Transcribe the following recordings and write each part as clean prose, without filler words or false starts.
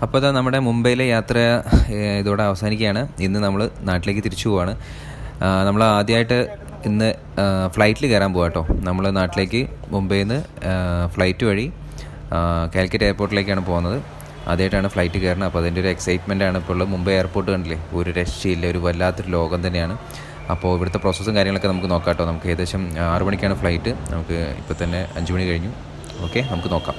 അപ്പോൾ ഇതാ നമ്മുടെ മുംബൈയിലെ യാത്ര ഇതോടെ അവസാനിക്കുകയാണ്. ഇന്ന് നമ്മൾ നാട്ടിലേക്ക് തിരിച്ചു പോവാണ്. നമ്മൾ ആദ്യമായിട്ട് ഇന്ന് ഫ്ലൈറ്റിൽ കയറാൻ പോകാം കേട്ടോ. നമ്മൾ നാട്ടിലേക്ക് മുംബൈയിൽ നിന്ന് ഫ്ലൈറ്റ് വഴി കാലിക്കറ്റ് എയർപോർട്ടിലേക്കാണ് പോകുന്നത്. ആദ്യമായിട്ടാണ് ഫ്ലൈറ്റ് കയറുന്നത്. അപ്പോൾ അതിൻ്റെ ഒരു എക്സൈറ്റ്മെൻ്റ് ആണ് ഇപ്പോൾ ഉള്ളത്. മുംബൈ എയർപോർട്ട് കണ്ടില്ലേ, ഒരു രക്ഷയില്ല, ഒരു വല്ലാത്തൊരു ലോകം തന്നെയാണ്. അപ്പോൾ ഇവിടുത്തെ പ്രോസസ്സും കാര്യങ്ങളൊക്കെ നമുക്ക് നോക്കാം കേട്ടോ. നമുക്ക് ഏകദേശം 6 മണിക്കാണ് ഫ്ലൈറ്റ്. നമുക്ക് ഇപ്പോൾ തന്നെ 5 മണി കഴിഞ്ഞു. ഓക്കെ, നമുക്ക് നോക്കാം.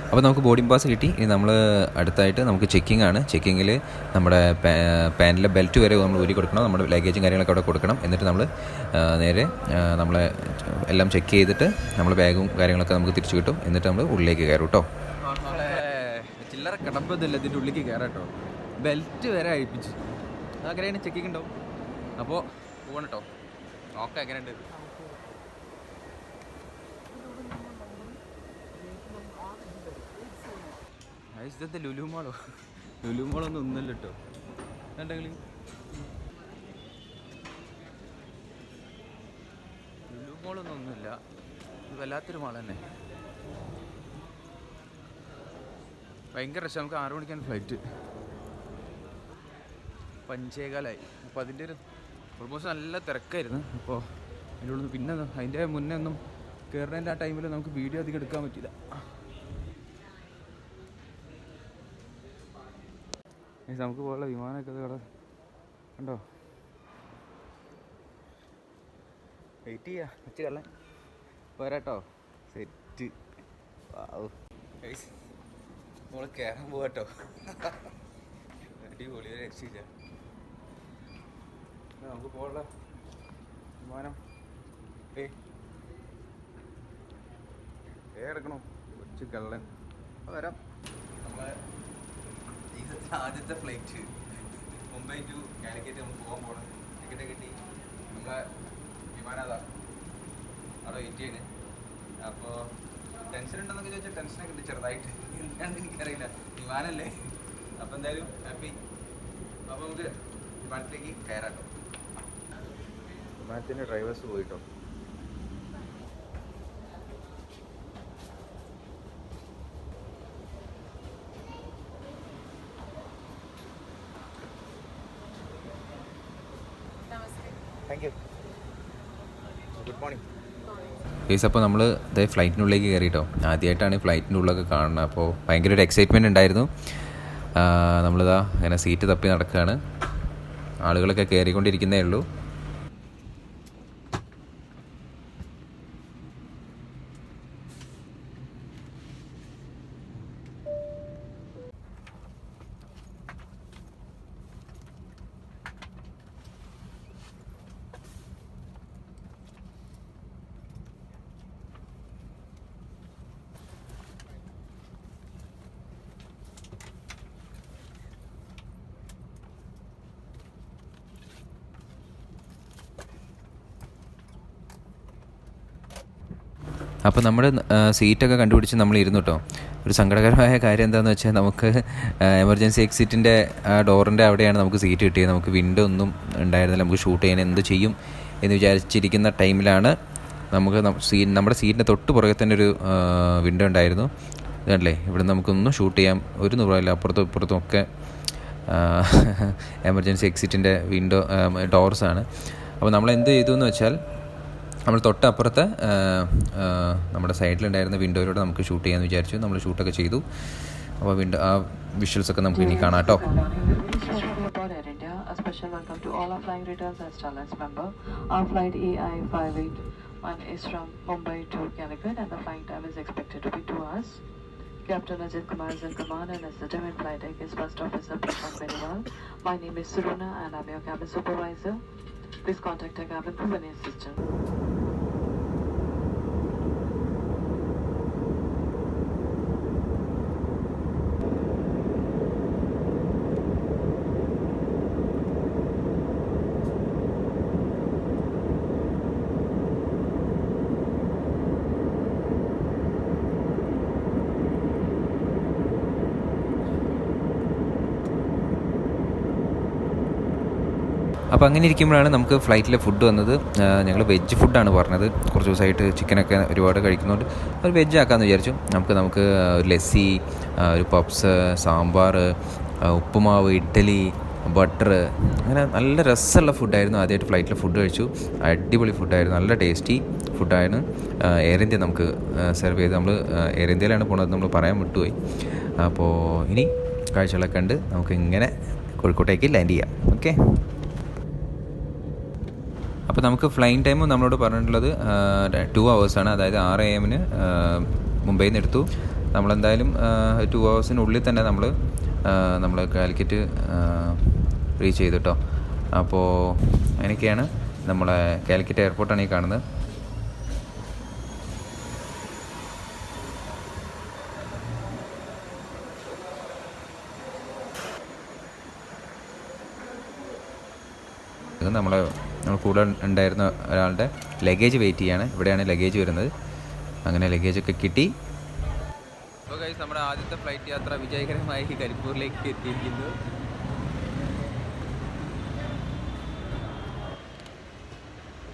അപ്പോൾ നമുക്ക് ബോർഡിംഗ് പാസ് കിട്ടി. ഇനി നമ്മൾ അടുത്തായിട്ട് നമുക്ക് ചെക്കിംഗ് ആണ്. ചെക്കിങ്ങിൽ നമ്മുടെ പാനിലെ ബെൽറ്റ് വരെ നമ്മൾ ഊരി കൊടുക്കണം. നമ്മുടെ ലഗേജും കാര്യങ്ങളൊക്കെ അവിടെ കൊടുക്കണം. എന്നിട്ട് നമ്മൾ നേരെ നമ്മളെ എല്ലാം ചെക്ക് ചെയ്തിട്ട് നമ്മൾ ബാഗും കാര്യങ്ങളൊക്കെ നമുക്ക് തിരിച്ചു കിട്ടും. എന്നിട്ട് നമ്മൾ ഉള്ളിലേക്ക് കയറും കേട്ടോ. ചില്ലറ കിടപ്പതില്ല, ഇതിൻ്റെ ഉള്ളിലേക്ക് കയറാം കേട്ടോ. ബെൽറ്റ് വരെ അഴിപ്പിച്ച് അങ്ങനെയാണ് ചെക്കിങ് ഉണ്ടാവും. അപ്പോൾ പോകണം കേട്ടോ. നോക്കാം എങ്ങനെയുണ്ട്. ഇതെന്താ ലുലുമാളൊന്നും ഒന്നല്ല കേട്ടോ. കണ്ടെങ്കിൽ ലുലുമാളൊന്നും ഒന്നുമില്ല, ഇത് വല്ലാത്തൊരു മാൾ തന്നെ. ഭയങ്കര രസം. നമുക്ക് 6 മണിക്കാണ് ഫ്ലൈറ്റ്. 5:15 അപ്പോൾ അതിൻ്റെ ഒരു ഓൾമോസ്റ്റ് നല്ല തിരക്കായിരുന്നു. അപ്പോൾ അതിൻ്റെ ഉള്ളിൽ പിന്നെ അതിൻ്റെ മുന്നേ ഒന്നും കയറുന്നതിൻ്റെ ആ ടൈമിൽ നമുക്ക് വീഡിയോ അധികം എടുക്കാൻ പറ്റില്ല. നമുക്ക് പോലുള്ള വിമാനമൊക്കെ അവിടെ ഉണ്ടോ. വെയിറ്റ് ചെയ്യാ, വെച്ച് കള്ളൻ പോരാട്ടോ. സെറ്റ് നമ്മൾ കയറാൻ പോവാട്ടോ. അടിപൊളി, ഒരു രക്ഷയില്ല. നമുക്ക് പോലുള്ള വിമാനം എടുക്കണോ. കൊച്ചു കള്ളൻ വരാം. നമ്മളെ ആദ്യത്തെ ഫ്ലൈറ്റ് മുംബൈ ടു കാലിക്കറ്റ് നമുക്ക് പോകാൻ പോകണം. ടിക്കറ്റ് കിട്ടി. നമ്മളെ വിമാനം അതാ അവിടെ വെയിറ്റ് ചെയ്യുന്നത്. അപ്പോൾ ടെൻഷൻ ഉണ്ടെന്നൊക്കെ ചോദിച്ചാൽ ടെൻഷനൊക്കെ ഉണ്ട് ചെറുതായിട്ട്. എന്താണെന്ന് എനിക്കറിയില്ല, വിമാനമല്ലേ. അപ്പോൾ എന്തായാലും ഹാപ്പി. അപ്പോൾ നമുക്ക് വിമാനത്തിലേക്ക് കയറാട്ടോ. വിമാനത്തിൻ്റെ ഡ്രൈവേഴ്സ് പോയിട്ടോ. Good morning case. അപ്പോൾ നമ്മൾ ഇതേ ഫ്ലൈറ്റിനുള്ളിലേക്ക് കയറിയിട്ടോ. ആദ്യമായിട്ടാണ് ഫ്ലൈറ്റിൻ്റെ ഉള്ളിലൊക്കെ കാണുന്നത്. അപ്പോൾ ഭയങ്കര ഒരു എക്സൈറ്റ്മെൻറ്റ് ഉണ്ടായിരുന്നു. നമ്മളിതാ അങ്ങനെ സീറ്റ് തപ്പി നടക്കുകയാണ്. ആളുകളൊക്കെ കയറിക്കൊണ്ടിരിക്കുന്നേ ഉള്ളൂ. അപ്പോൾ നമ്മുടെ സീറ്റൊക്കെ കണ്ടുപിടിച്ച് നമ്മൾ ഇരുന്നു കേട്ടോ. ഒരു സങ്കടകരമായ കാര്യം എന്താണെന്ന് വെച്ചാൽ നമുക്ക് എമർജൻസി എക്സിറ്റിൻ്റെ ആ ഡോറിൻ്റെ അവിടെയാണ് നമുക്ക് സീറ്റ് കിട്ടിയത്. നമുക്ക് വിൻഡോ ഒന്നും ഉണ്ടായിരുന്നില്ല. നമുക്ക് ഷൂട്ട് ചെയ്യാൻ എന്ത് ചെയ്യും എന്ന് വിചാരിച്ചിരിക്കുന്ന ടൈമിലാണ് നമുക്ക് നമ്മുടെ സീറ്റിൻ്റെ തൊട്ട് പുറകെ തന്നെ ഒരു വിൻഡോ ഉണ്ടായിരുന്നു. ഇതല്ലേ, ഇവിടെ നമുക്കൊന്നും ഷൂട്ട് ചെയ്യാം, ഒരു നൂറില്ല. അപ്പുറത്തും ഇപ്പുറത്തും ഒക്കെ എമർജൻസി എക്സിറ്റിൻ്റെ വിൻഡോ ഡോർസാണ്. അപ്പോൾ നമ്മൾ എന്ത് ചെയ്തു എന്ന് വെച്ചാൽ നമ്മൾ തൊട്ടപ്പുറത്തെ നമ്മുടെ സൈഡിലുണ്ടായിരുന്ന വിൻഡോയിലൂടെ നമുക്ക് ഷൂട്ട് ചെയ്യാമെന്ന് വിചാരിച്ചു. നമ്മൾ ഷൂട്ടൊക്കെ ചെയ്തു. അപ്പോൾ ആ വിഷ്വൽസൊക്കെ നമുക്ക് ഇനി കാണാം കേട്ടോ. is from Mumbai to Calicut and the flight time is expected to be 2 hours. Captain Ajit Kumar is in command and as the German flight deck is first officer performed very well. My name is Suruna and I'm your cabin supervisor. Please contact our cabin crew for any assistance. അപ്പോൾ അങ്ങനെ ഇരിക്കുമ്പോഴാണ് നമുക്ക് ഫ്ലൈറ്റിലെ food വന്നത്. ഞങ്ങൾ veg ഫുഡാണ് പറഞ്ഞത്. കുറച്ച് ദിവസമായിട്ട് ചിക്കനൊക്കെ ഒരുപാട് കഴിക്കുന്നതുകൊണ്ട് ഒരു വെജ് ആക്കാമെന്ന് വിചാരിച്ചു. നമുക്ക് ഒരു ലസ്സി, ഒരു പപ്സ്, സാമ്പാർ, ഉപ്പുമാവ്, ഇഡ്ഡലി, ബട്ടർ, അങ്ങനെ നല്ല രസമുള്ള ഫുഡായിരുന്നു. ആദ്യമായിട്ട് ഫ്ലൈറ്റിൽ ഫുഡ് കഴിച്ചു. അടിപൊളി ഫുഡായിരുന്നു, നല്ല ടേസ്റ്റി ഫുഡായിരുന്നു. എയർ ഇന്ത്യ നമുക്ക് സെർവ് ചെയ്ത്, നമ്മൾ എയർ ഇന്ത്യയിലാണ് പോണത്, നമ്മൾ പറയാൻ വിട്ടുപോയി. അപ്പോൾ ഇനി കാഴ്ചകളൊക്കെ കണ്ട് നമുക്ക് ഇങ്ങനെ കോഴിക്കോട്ടേക്ക് ലാൻഡ് ചെയ്യാം. ഓക്കെ, അപ്പോൾ നമുക്ക് ഫ്ലൈയിങ് ടൈമും നമ്മളോട് പറഞ്ഞിട്ടുള്ളത് 2 hours, അതായത് 6 AM മുംബൈയിൽ നിന്ന് എടുത്തു. നമ്മളെന്തായാലും 2 hours തന്നെ നമ്മൾ കാലിക്കറ്റ് റീച്ച് ചെയ്തു കേട്ടോ. അപ്പോൾ അങ്ങനെയൊക്കെയാണ് നമ്മളെ കാലിക്കറ്റ് എയർപോർട്ടാണ് ഈ കാണുന്നത്. നമ്മൾ കൂടെ ഉണ്ടായിരുന്ന ഒരാളുടെ ലഗേജ് വെയിറ്റ് ചെയ്യാണ്. ഇവിടെയാണ് ലഗേജ് വരുന്നത്. അങ്ങനെ ലഗേജൊക്കെ കിട്ടി. അപ്പോൾ ഗൈസ്, നമ്മുടെ ആദ്യത്തെ ഫ്ലൈറ്റ് യാത്ര വിജയകരമായി കരിപ്പൂരിലേക്ക് എത്തിയിരിക്കുന്നു.